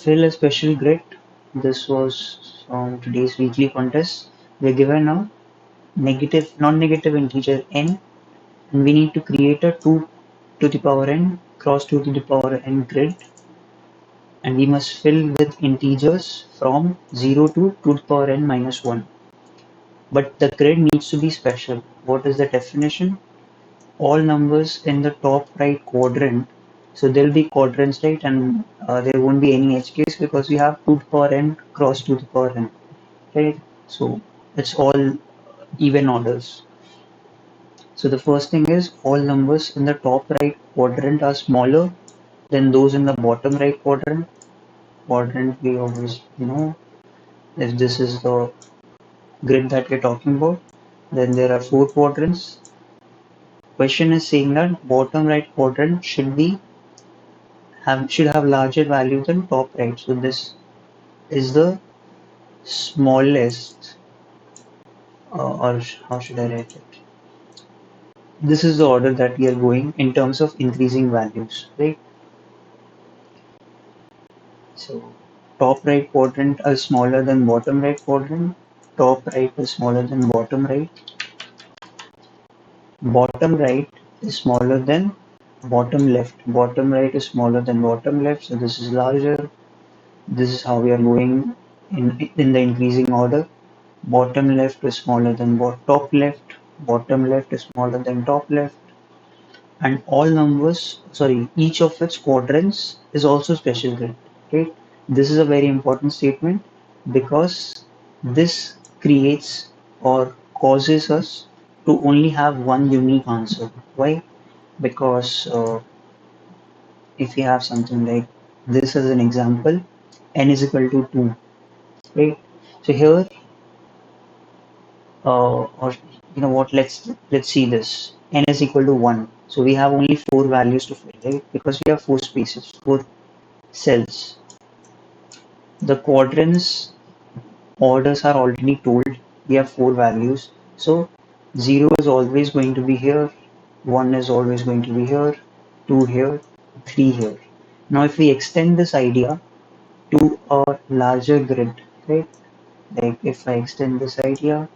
Fill a special grid. This was from today's weekly contest. We're given a non-negative integer n, and we need to create a 2 to the power n cross 2 to the power n grid, and we must fill with integers from 0 to 2 to the power n minus 1. But the grid needs to be special. What is the definition? All numbers in the top right quadrant. So there'll be quadrants, right? And there won't be any edge case because we have 2 to the power n cross 2 to the power n, right? So it's all even orders. So the first thing is all numbers in the top right quadrant are smaller than those in the bottom right quadrant. Quadrant we always know, if this is the grid that we're talking about, then there are 4 quadrants. Question is saying that bottom right quadrant should have larger value than top right. So this is the smallest, or how should I write it? This is the order that we are going in terms of increasing values, right? So top right quadrant is smaller than bottom right quadrant. Top right is smaller than bottom right. Bottom right is smaller than bottom left. Bottom right is smaller than bottom left. So this is larger. This is how we are going in the increasing order. Bottom left is smaller than top left. Bottom left is smaller than top left. And all numbers, sorry, each of its quadrants is also special grid. Right? This is a very important statement because this creates or causes us to only have one unique answer. Why? Because if we have something like this as an example, n is equal to 2, right? So here, or you know what, let's see this. N is equal to 1. So we have only 4 values to fill, right? Because we have 4 spaces, 4 cells. The quadrants orders are already told. We have 4 values. So 0 is always going to be here, 1 is always going to be here, 2 here, 3 here. Now if we extend this idea to a larger grid, right? Like if I extend this idea,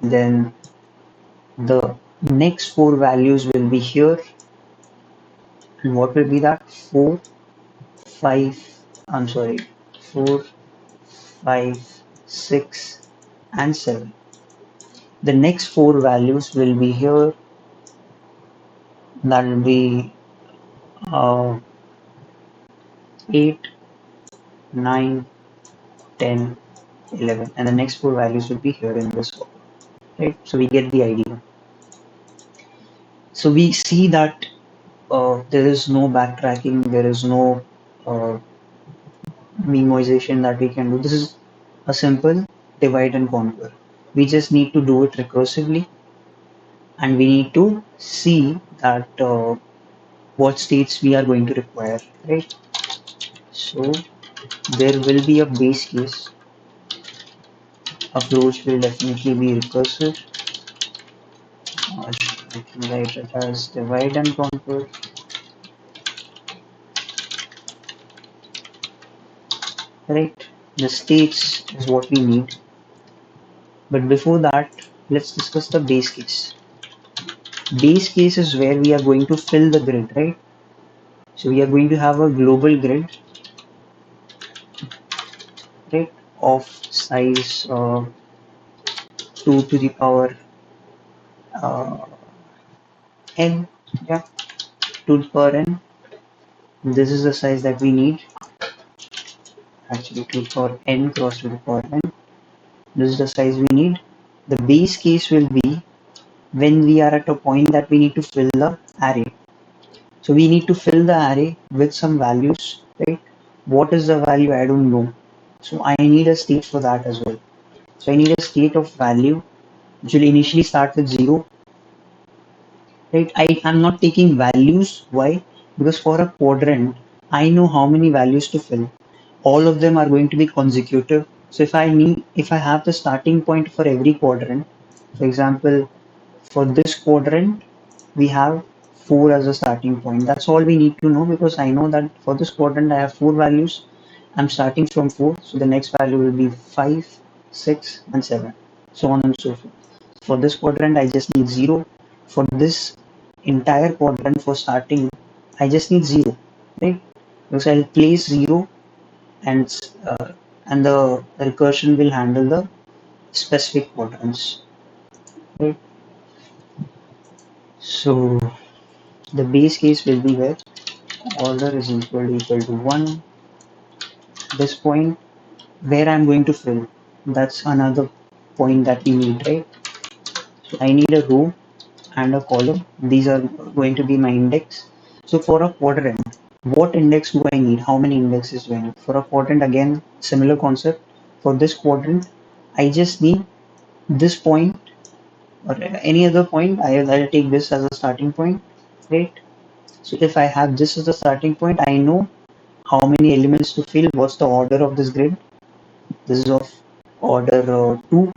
then the next 4 values will be here. And what will be that? 4, 5, I'm sorry, 4, 5, 6, and 7. The next 4 values will be here. That will be 8, 9, 10, 11. And the next 4 values will be here in this order. Right? So we get the idea. So we see that there is no backtracking, there is no memoization that we can do. This is a simple divide and conquer. We just need to do it recursively, and we need to see that what states we are going to require, right? So there will be a base case. Approach will definitely be recursive. I can write it as divide and conquer. Right, the states is what we need. But before that, let's discuss the base case. Base case is where we are going to fill the grid, right? So we are going to have a global grid, right, of size 2 to the power uh, n, yeah, 2 to the power n. This is the size that we need. Actually, 2 to the power n cross 2 to the power n. This is the size we need. The base case will be when we are at a point that we need to fill the array. So we need to fill the array with some values, right? What is the value? I don't know. So I need a state for that as well. So I need a state of value which will initially start with 0, right? I am not taking values. Why? Because for a quadrant, I know how many values to fill. All of them are going to be consecutive. So if I have the starting point for every quadrant, for example, for this quadrant, we have 4 as a starting point. That's all we need to know, because I know that for this quadrant I have 4 values. I'm starting from 4, so the next value will be 5, 6, and 7, so on and so forth. For this quadrant, I just need 0. For this entire quadrant, for starting, I just need 0, right? Because I'll place 0, and and the recursion will handle the specific quadrants, right? So the base case will be where order is equal to 1. This point where I'm going to fill, that's another point that we need, right? So I need a row and a column. These are going to be my index. So for a quadrant, what index do I need? How many indexes do I need? For a quadrant, again, similar concept. For this quadrant, I just need this point or any other point. I'll take this as a starting point, right? So if I have this as a starting point, I know how many elements to fill, what's the order of this grid. This is of order 2,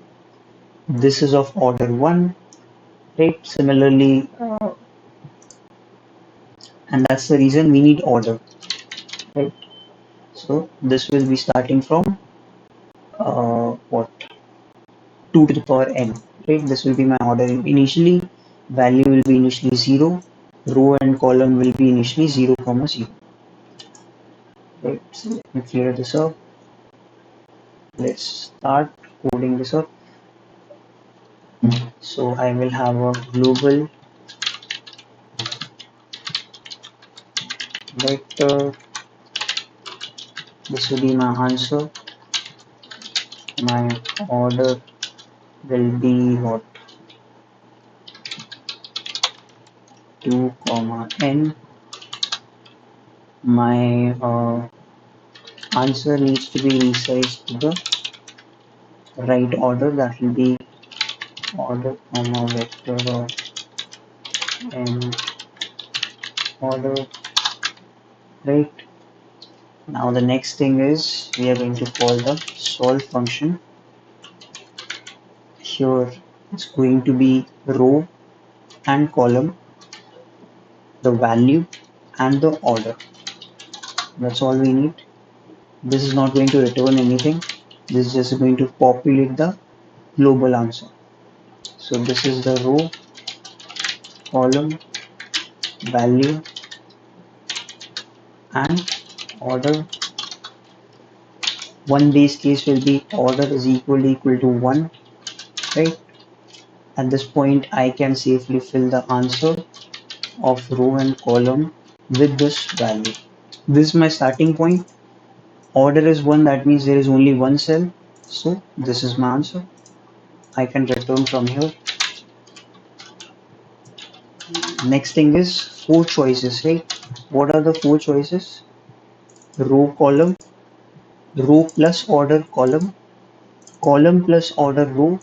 this is of order 1, right? Similarly, and that's the reason we need order, right? So this will be starting from what, 2 to the power n, right? This will be my order. Initially, value will be initially 0, row and column will be initially 0 comma 0, right? So let me clear this up. Let's start coding this up. So I will have a global vector. This will be my answer. My order will be what, 2 comma n. My answer needs to be resized to the right order. That will be order comma vector of n order, right? Now the next thing is we are going to call the solve function. Here it's going to be row and column, the value and the order. That's all we need. This is not going to return anything. This is just going to populate the global answer. So this is the row, column, value and order. One base case will be order is equal to 1, right? At this point I can safely fill the answer of row and column with this value. This is my starting point. Order is 1, that means there is only one cell. So this is my answer. I can return from here. Next thing is 4 choices, right? What are the 4 choices? Row column, row plus order column, column plus order row,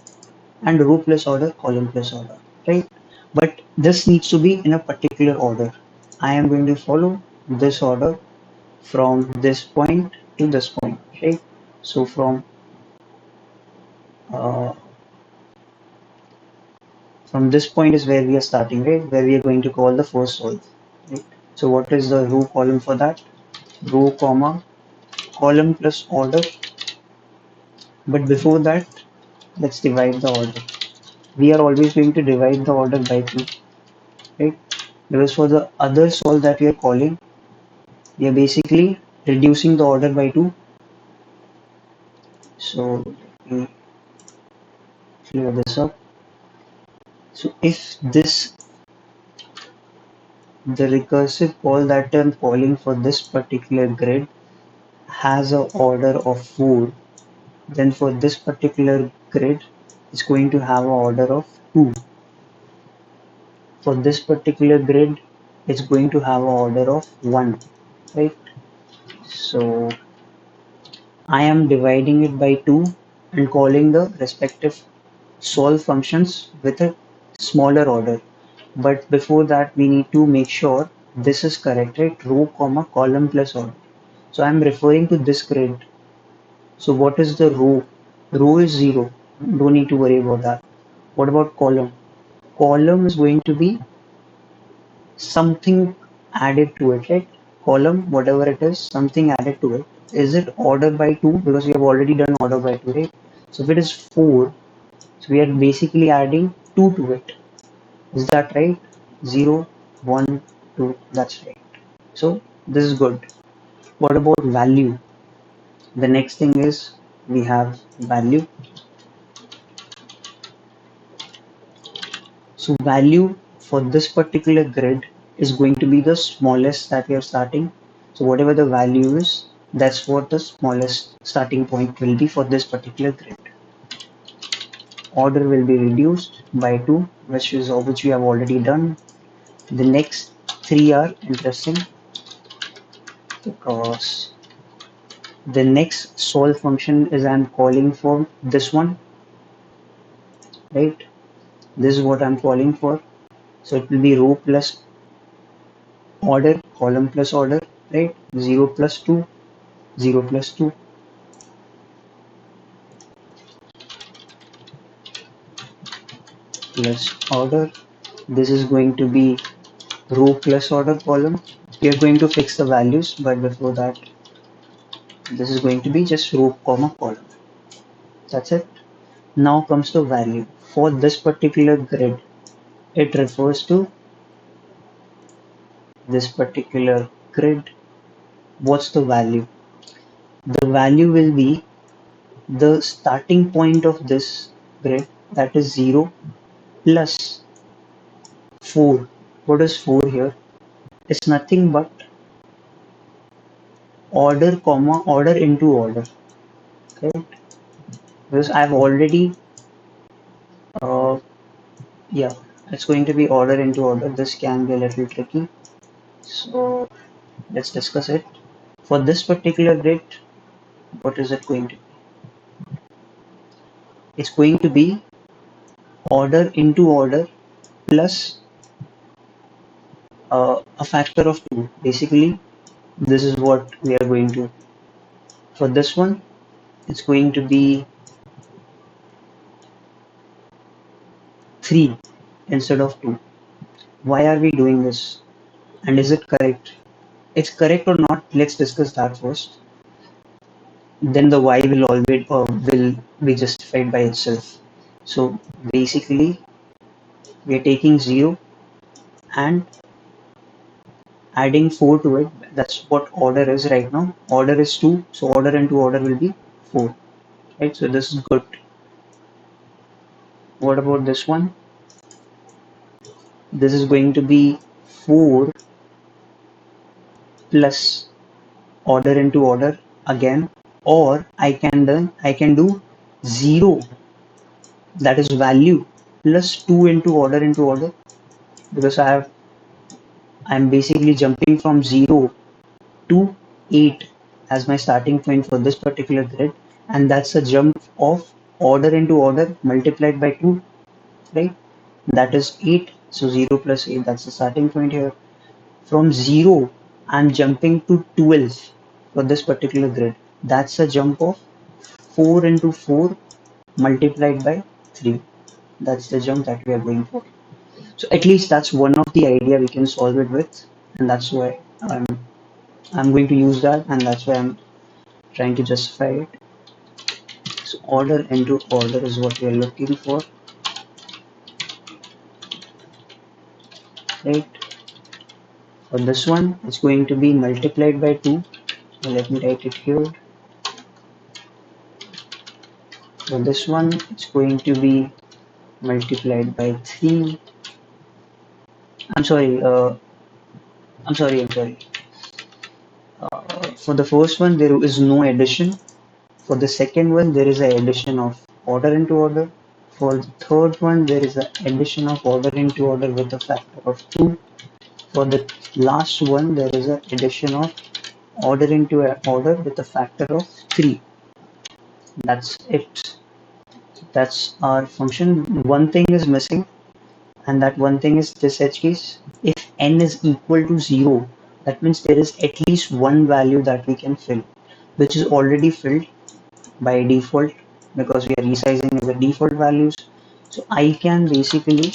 and row plus order column plus order, right? But this needs to be in a particular order. I am going to follow this order from this point to this point, right? So uh, from this point is where we are starting, right? Where we are going to call the first solve, right? So what is the row column for that? Row comma column plus order. But before that, let's divide the order. We are always going to divide the order by 2, right? Because for the other solve that we are calling, we are basically reducing the order by 2. So let me clear this up. So if this, the recursive call that I'm calling for this particular grid has a order of 4, then for this particular grid it's going to have an order of 2. For this particular grid it's going to have an order of 1, right? So I am dividing it by 2 and calling the respective solve functions with a smaller order. But before that we need to make sure this is correct, right? Row comma column plus order. So I'm referring to this grid. So what is the row? Row is 0. Don't need to worry about that. What about column? Column is going to be something added to it, right? Column, whatever it is, something added to it. Is it order by 2? Because we have already done order by 2, right? So if it is 4, so we are basically adding 2 to it. Is that right? 0, 1, 2, that's right. So this is good. What about value? The next thing is we have value. So value for this particular grid is going to be the smallest that we are starting. So whatever the value is, that's what the smallest starting point will be for this particular grid. Order will be reduced by 2, which we have already done. The next 3 are interesting because the next solve function is I'm calling for this one, right? This is what I'm calling for. So it will be row plus order, column plus order, right? 0 plus 2, 0 plus 2. Plus order. This is going to be row plus order column. We are going to fix the values, but before that, this is going to be just row comma column. That's it. Now comes the value. For this particular grid, it refers to this particular grid. What's the value? The value will be the starting point of this grid, that is 0 plus 4. What is 4 here? It's nothing but order comma order into order, right? Because I've already uh, yeah, it's going to be order into order. This can be a little tricky, so let's discuss it. For this particular grid, what is it going to be? It's going to be order into order plus a factor of 2. Basically, this is what we are going to. For this one, it's going to be 3 instead of 2. Why are we doing this? And is it correct? It's correct or not? Let's discuss that first. Then the why will always will be justified by itself. So basically, we are taking 0 and adding 4 to it. That's what order is right now. Order is 2, so order into order will be 4. Right? So this is good. What about this one? This is going to be 4 plus order into order again, or I can do 0, that is value, plus 2 into order, because I'm basically jumping from 0 to 8 as my starting point for this particular grid, and that's a jump of order into order multiplied by 2, right? That is 8. So 0 plus 8, that's the starting point here. From 0, I'm jumping to 12 for this particular grid. That's a jump of 4 into 4 multiplied by 3. That's the jump that we are going for. So at least that's one of the idea we can solve it with, and that's why I'm going to use that, and that's why I'm trying to justify it. So order into order is what we are looking for, right? For this one, it's going to be multiplied by 2. Let me write it here. For this one, it's going to be multiplied by 3. I'm sorry, I'm sorry. For the first one, there is no addition. For the second one, there is an addition of order into order. For the third one, there is an addition of order into order with a factor of 2. For the last one, there is an addition of order into order with a factor of 3. That's it. That's our function. One thing is missing, and that one thing is this edge case. If n is equal to 0, that means there is at least one value that we can fill, which is already filled by default because we are resizing the default values. So I can basically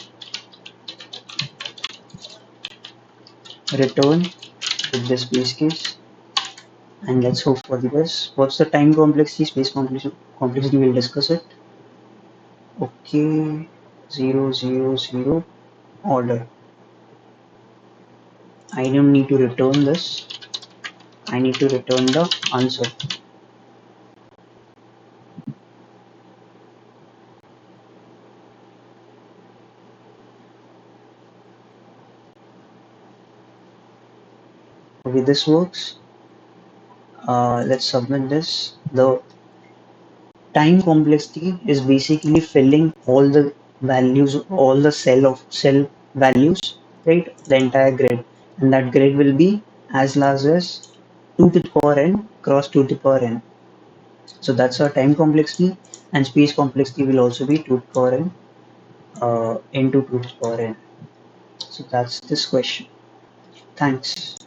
return with this base case, and let's hope for the best. What's the time complexity, space complexity? We'll discuss it. Okay, 0, 0, 0 order. I don't need to return this. I need to return the answer. Okay, this works. Let's submit this. The time complexity is basically filling all the values, all the cell values, right? The entire grid, and that grid will be as large as 2 to the power n cross 2 to the power n. So that's our time complexity, and space complexity will also be 2 to the power n into 2 to the power n. So that's this question. Thanks.